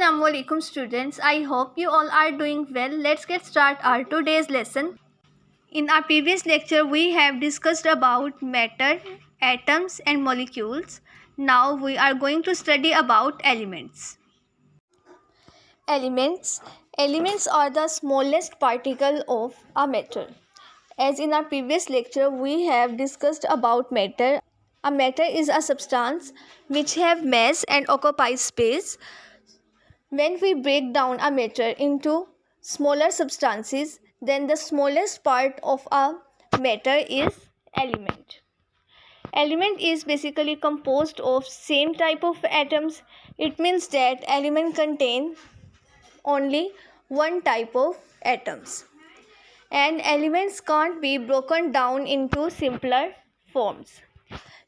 Assalamu alaikum students. I hope you all are doing well. Let's get start our today's lesson. In our previous lecture we have discussed about matter, atoms and molecules. Now we are going to study about elements. Elements are the smallest particle of a matter. As in our previous lecture we have discussed about matter. A matter is a substance which have mass and occupies space. When we break down a matter into smaller substances, then the smallest part of a matter is element. Element is basically composed of same type of atoms. It means that element contain only one type of atoms. And elements can't be broken down into simpler forms.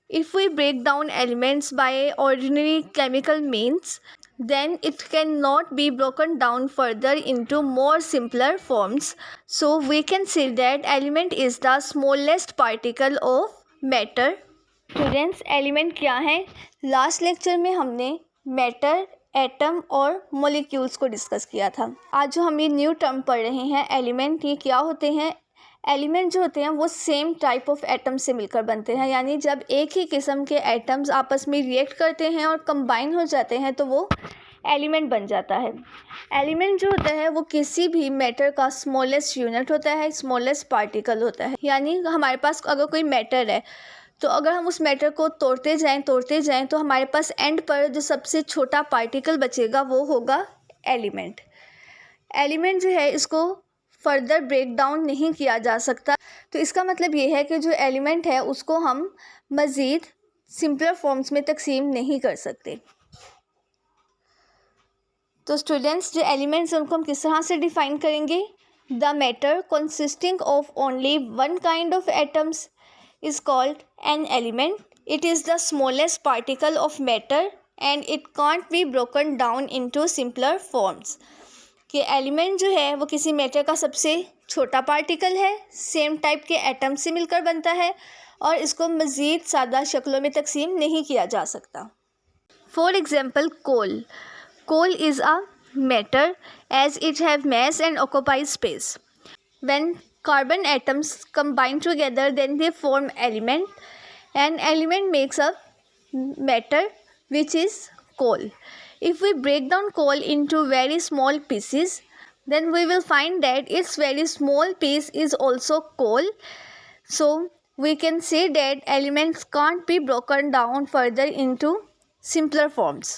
If we break down elements by ordinary chemical means, then it cannot be broken down further into more simpler forms. So we can say that element is the smallest particle of matter. Students, element क्या है? Last lecture में हमने matter, atom और molecules को discuss किया था. आज जो हम ये न्यू टर्म पढ़ रहे हैं एलिमेंट, ये क्या होते हैं? एलिमेंट जो होते हैं वो सेम टाइप ऑफ एटम से मिलकर बनते हैं. यानी जब एक ही किस्म के एटम्स आपस में रिएक्ट करते हैं और कंबाइन हो जाते हैं तो वो एलिमेंट बन जाता है. एलिमेंट जो होता है वो किसी भी मैटर का स्मॉलेस्ट यूनिट होता है, स्मॉलेस्ट पार्टिकल होता है. यानी हमारे पास अगर कोई मैटर है तो अगर हम उस मैटर को तोड़ते जाएं तो हमारे पास एंड पर जो सबसे छोटा पार्टिकल बचेगा वो होगा एलिमेंट. एलिमेंट जो है इसको फर्दर ब्रेक डाउन नहीं किया जा सकता. तो इसका मतलब ये है कि जो एलिमेंट है उसको हम मज़ीद सिंपलर फॉर्म्स में तकसीम नहीं कर सकते. तो स्टूडेंट्स, जो एलिमेंट्स हैं उनको हम किस तरह से डिफ़ाइन करेंगे? The matter consisting of only one kind of atoms is called an element. It is the smallest particle of matter and it can't be broken down into simpler forms. कि element जो है वो किसी matter का सबसे छोटा particle है, same type के एटम से मिलकर बनता है और इसको मज़ीद सादा शक्लों में तकसीम नहीं किया जा सकता. For example coal. Coal is a matter as it have mass and occupies space. When carbon atoms combine together, then they form element, and element makes up matter, which is coal. If we break down coal into very small pieces, then we will find that its very small piece is also coal. So we can say that elements can't be broken down further into simpler forms.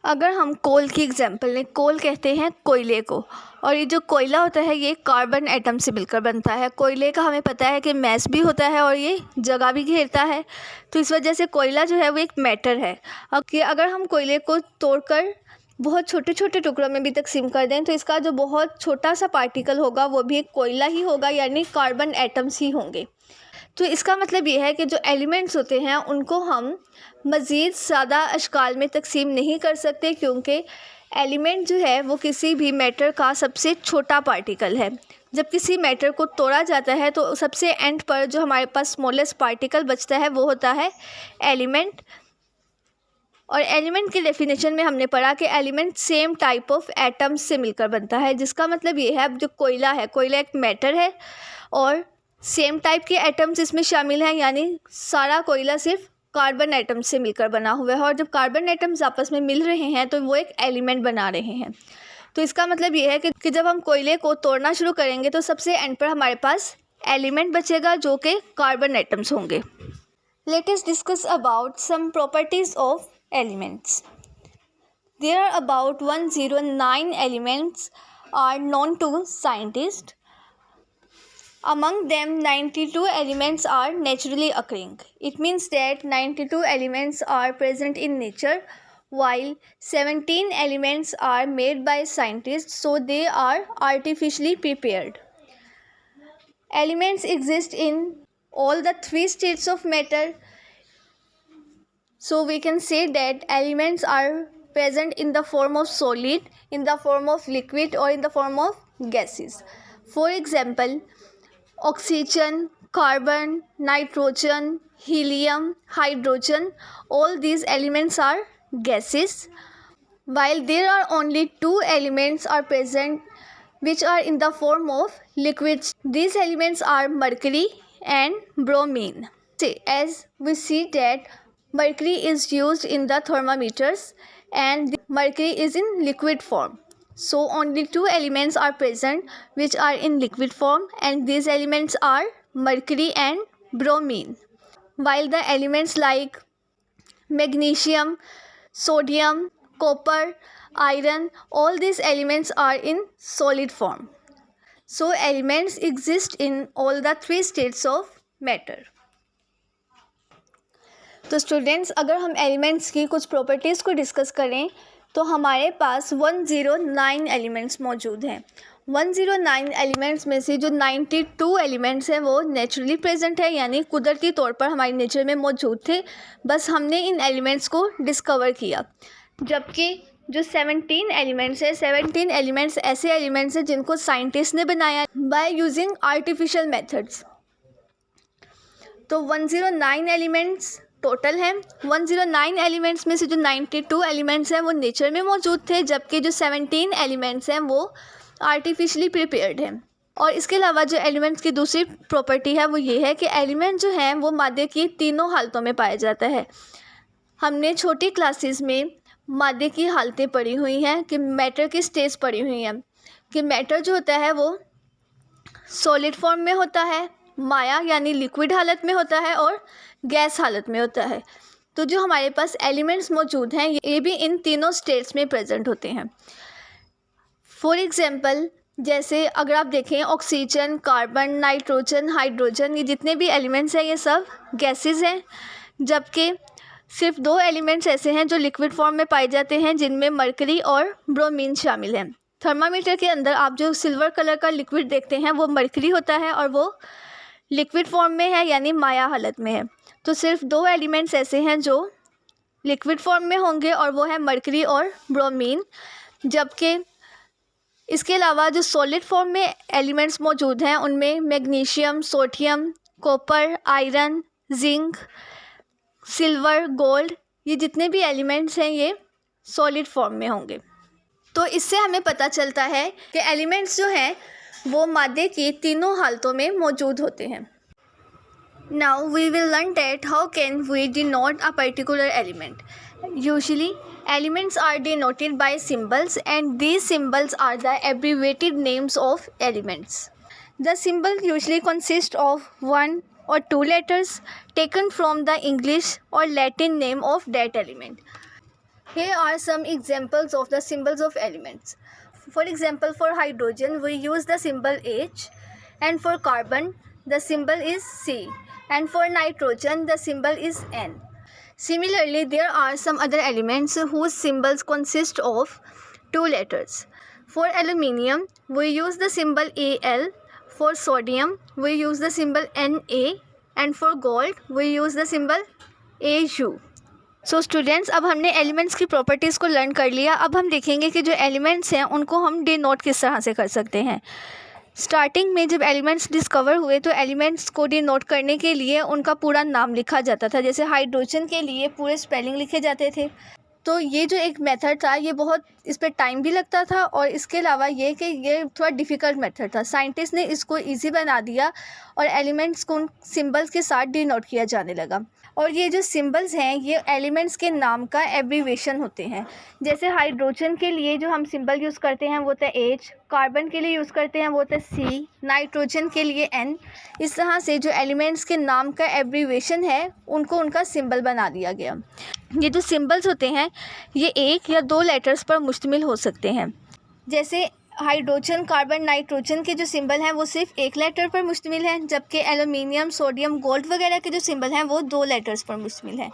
अगर हम कोल की example लें, कोल कहते हैं कोयले को, और ये जो कोयला होता है ये कार्बन एटम से मिलकर बनता है. कोयले का हमें पता है कि मैस भी होता है और ये जगह भी घेरता है. तो इस वजह से कोयला जो है वो एक मैटर है. कि अगर हम कोयले को तोड़कर बहुत छोटे छोटे टुकड़ों में भी तकसीम कर दें तो इसका जो बहुत छोटा सा पार्टिकल होगा वो भी एक कोयला ही होगा, यानी कार्बन एटम्स ही होंगे. तो इसका मतलब ये है कि जो एलिमेंट्स होते हैं उनको हम मज़ीद ज़्यादा अशकाल में तकसीम नहीं कर सकते, क्योंकि एलिमेंट जो है वो किसी भी मैटर का सबसे छोटा पार्टिकल है. जब किसी मैटर को तोड़ा जाता है तो सबसे एंड पर जो हमारे पास स्मॉलेस्ट पार्टिकल बचता है वो होता है एलिमेंट. और एलिमेंट की डेफिनेशन में हमने पढ़ा कि element same type of atoms से मिलकर बनता है, जिसका मतलब ये है अब जो कोयला है, कोयला एक मैटर है और सेम टाइप के एटम्स इसमें शामिल हैं. यानी सारा कोयला सिर्फ कार्बन एटम से मिलकर बना हुआ है, और जब कार्बन एटम्स आपस में मिल रहे हैं तो वो एक एलिमेंट बना रहे हैं. तो इसका मतलब ये है कि जब हम कोयले को तोड़ना शुरू करेंगे तो सबसे एंड पर हमारे पास एलिमेंट बचेगा जो कि कार्बन एटम्स होंगे. Let us discuss about some properties of elements. There are about 109 elements are known to scientist. Among them, 92 elements are naturally occurring. It means that 92 elements are present in nature, while 17 elements are made by scientists, so they are artificially prepared. Elements exist in all the three states of matter, so we can say that elements are present in the form of solid, in the form of liquid, or in the form of gases. For example, oxygen, carbon, nitrogen, helium, hydrogen, all these elements are gases, while there are only two elements are present which are in the form of liquids. These elements are mercury and bromine. As we see that mercury is used in the thermometers and mercury is in liquid form. So only two elements are present which are in liquid form, and these elements are mercury and bromine. While the elements like magnesium, sodium, copper, iron, all these elements are in solid form. So elements exist in all the three states of matter. तो students, अगर हम elements की कुछ properties को discuss करें तो हमारे पास 109 elements मौजूद हैं। 109 एलिमेंट्स में से जो 92 एलिमेंट्स हैं वो नेचुरली प्रेजेंट है, यानी कुदरती तौर पर हमारी नेचर में मौजूद थे, बस हमने इन एलिमेंट्स को डिस्कवर किया। जबकि जो 17 एलिमेंट्स हैं, 17 एलिमेंट्स ऐसे एलिमेंट्स हैं जिनको साइंटिस्ट ने बनाया बाय यूजिंग आर्टिफिशियल मेथड्स। तो 109 एलिमेंट्स टोटल हैं। 109 एलिमेंट्स में से जो 92 एलिमेंट्स हैं वो नेचर में मौजूद थे, जबकि जो 17 एलिमेंट्स हैं वो आर्टिफिशियली प्रिपेयर्ड हैं। और इसके अलावा जो एलिमेंट्स की दूसरी प्रॉपर्टी है वो ये है कि एलिमेंट जो हैं वो मादे की तीनों हालतों में पाया जाता है। हमने छोटी क्लासेस में मादे की हालतें पढ़ी हुई हैं कि मैटर की स्टेज पढ़ी हुई हैं कि मैटर जो होता है वो सॉलिड फॉर्म में होता है, माया यानी लिक्विड हालत में होता है, और गैस हालत में होता है। तो जो हमारे पास एलिमेंट्स मौजूद हैं ये भी इन तीनों स्टेट्स में प्रेजेंट होते हैं। फॉर एग्जांपल, जैसे अगर आप देखें ऑक्सीजन, कार्बन, नाइट्रोजन, हाइड्रोजन, ये जितने भी एलिमेंट्स हैं ये सब गैसेस हैं, जबकि सिर्फ दो एलिमेंट्स ऐसे हैं जो लिक्विड फॉर्म में पाए जाते हैं जिनमें मरकरी और ब्रोमीन शामिल हैं। थर्मामीटर के अंदर आप जो सिल्वर कलर का लिक्विड देखते हैं वो मरकरी होता है और वो लिक्विड फॉर्म में है यानी माया हालत में है। तो सिर्फ दो एलिमेंट्स ऐसे हैं जो लिक्विड फॉर्म में होंगे और वो है मरकरी और ब्रोमीन, जबकि इसके अलावा जो सॉलिड फॉर्म में एलिमेंट्स मौजूद हैं उनमें magnesium, sodium, copper, iron, zinc, silver, gold, ये जितने भी एलिमेंट्स हैं ये सॉलिड फॉर्म में होंगे। तो इससे हमें पता चलता है कि एलिमेंट्स जो हैं वो मादे की तीनों हालतों में मौजूद होते हैं। Now we will learn that how can we denote a particular element. Usually elements are denoted by symbols, and these symbols are the abbreviated names of elements. The symbol usually consists of one or two letters taken from the English or Latin name of that element. Here are some examples of the symbols of elements. For example, for hydrogen we use the symbol H, and for carbon the symbol is C, and for nitrogen the symbol is N. Similarly, there are some other elements whose symbols consist of two letters. For aluminium we use the symbol Al, for sodium we use the symbol Na, and for gold we use the symbol Au. So students, अब हमने elements की properties को learn कर लिया। अब हम देखेंगे कि जो एलिमेंट्स हैं उनको हम डिनोट किस तरह से कर सकते हैं। स्टार्टिंग में जब एलिमेंट्स डिस्कवर हुए तो एलिमेंट्स को डिनोट करने के लिए उनका पूरा नाम लिखा जाता था। जैसे हाइड्रोजन के लिए पूरे स्पेलिंग लिखे जाते थे। तो ये जो एक मेथड था ये बहुत, इस पर टाइम भी लगता था, और इसके अलावा ये कि ये थोड़ा डिफ़िकल्ट मेथड था। साइंटिस्ट ने इसको ईजी बना दिया और एलिमेंट्स को उन सिंबल्स के साथ डिनोट किया जाने लगा। और ये जो सिंबल्स हैं ये एलिमेंट्स के नाम का एब्रीवेशन होते हैं। जैसे हाइड्रोजन के लिए जो हम सिंबल यूज़ करते हैं वो होता है H, कार्बन के लिए यूज़ करते हैं वो होता है C, नाइट्रोजन के लिए N। इस तरह से जो एलिमेंट्स के नाम का एब्रीवेशन है उनको उनका सिंबल बना दिया गया। ये जो सिंबल्स होते हैं ये एक या दो लेटर्स पर मुश्तमिल हो सकते हैं। जैसे हाइड्रोजन, कार्बन, नाइट्रोजन के जो सिंबल हैं वो सिर्फ एक लेटर पर मुश्तमिल हैं, जबकि एल्यूमिनियम, सोडियम, गोल्ड वगैरह के जो सिंबल हैं वो दो लेटर्स पर मुश्तमिल हैं।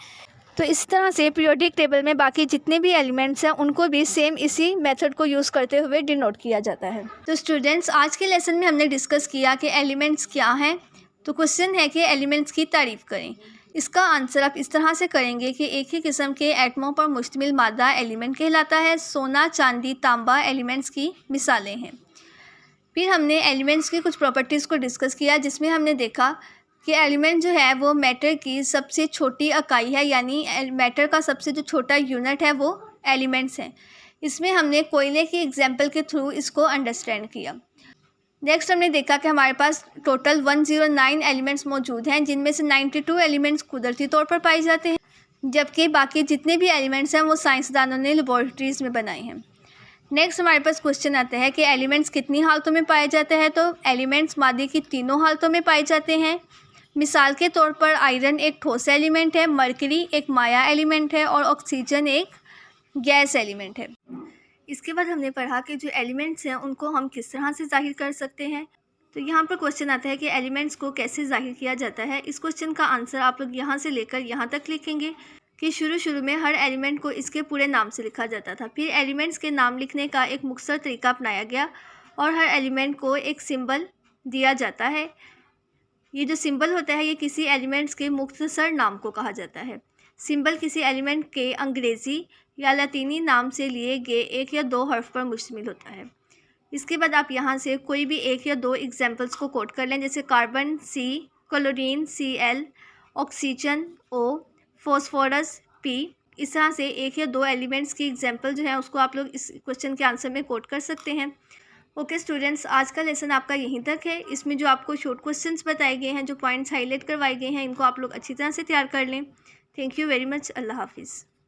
तो इस तरह से पीरियोडिक टेबल में बाकी जितने भी एलिमेंट्स हैं उनको भी सेम इसी मेथड को यूज़ करते हुए डिनोट किया जाता है। तो स्टूडेंट्स, आज के लेसन में हमने डिस्कस किया कि एलिमेंट्स क्या हैं। तो क्वेश्चन है कि एलिमेंट्स की तारीफ़ करें। इसका आंसर आप इस तरह से करेंगे कि एक ही किस्म के एटमों पर मुश्तमिल मादा एलिमेंट कहलाता है। सोना, चांदी, तांबा एलिमेंट्स की मिसालें हैं। फिर हमने एलिमेंट्स की कुछ प्रॉपर्टीज़ को डिस्कस किया जिसमें हमने देखा कि एलिमेंट जो है वो मैटर की सबसे छोटी इकाई है, यानी मैटर का सबसे जो छोटा यूनिट है वो एलिमेंट्स हैं। इसमें हमने कोयले की एग्जांपल के थ्रू इसको अंडरस्टैंड किया। नेक्स्ट हमने देखा कि हमारे पास टोटल 109 एलिमेंट्स मौजूद हैं, जिनमें से 92 एलिमेंट्स कुदरती तौर पर पाए जाते हैं, जबकि बाकी जितने भी एलिमेंट्स हैं वो साइंसदानों ने लेबॉरेटरीज़ में बनाए हैं। नेक्स्ट हमारे पास क्वेश्चन आता है कि एलिमेंट्स कितनी हालतों में पाए जाते हैं। तो एलिमेंट्स मादे की तीनों हालतों में पाए जाते हैं। मिसाल के तौर पर आयरन एक ठोस एलिमेंट है, मरकरी एक माया एलिमेंट है और ऑक्सीजन एक गैस एलिमेंट है। इसके बाद हमने पढ़ा कि जो एलिमेंट्स हैं उनको हम किस तरह से जाहिर कर सकते हैं। तो यहाँ पर क्वेश्चन आता है कि एलिमेंट्स को कैसे जाहिर किया जाता है। इस क्वेश्चन का आंसर आप लोग यहाँ से लेकर यहाँ तक लिखेंगे कि शुरू में हर एलिमेंट को इसके पूरे नाम से लिखा जाता था। फिर एलिमेंट्स के नाम लिखने का एक मुख्तसर तरीका अपनाया गया और हर एलिमेंट को एक सिंबल दिया जाता है। ये जो सिंबल होता है ये किसी एलिमेंट्स के मुख्तसर नाम को कहा जाता है। सिंबल किसी एलिमेंट के अंग्रेज़ी या लतीनी नाम से लिए गए एक या दो हर्फ पर मुश्तमिल होता है। इसके बाद आप यहाँ से कोई भी एक या दो एग्जाम्पल्स को कोट कर लें, जैसे carbon C, chlorine Cl, oxygen O, phosphorus P। इस तरह से एक या दो एलिमेंट्स की एग्जाम्पल जो है उसको आप लोग इस क्वेश्चन के आंसर में कोट कर सकते हैं। ओके स्टूडेंट्स, आज का लेसन आपका यहीं तक है। इसमें जो आपको शॉर्ट क्वेश्चंस बताए गए हैं, जो पॉइंट्स हाईलाइट करवाए गए हैं, इनको आप लोग अच्छी तरह से तैयार कर लें। Thank you very much. अल्लाह हाफिज़।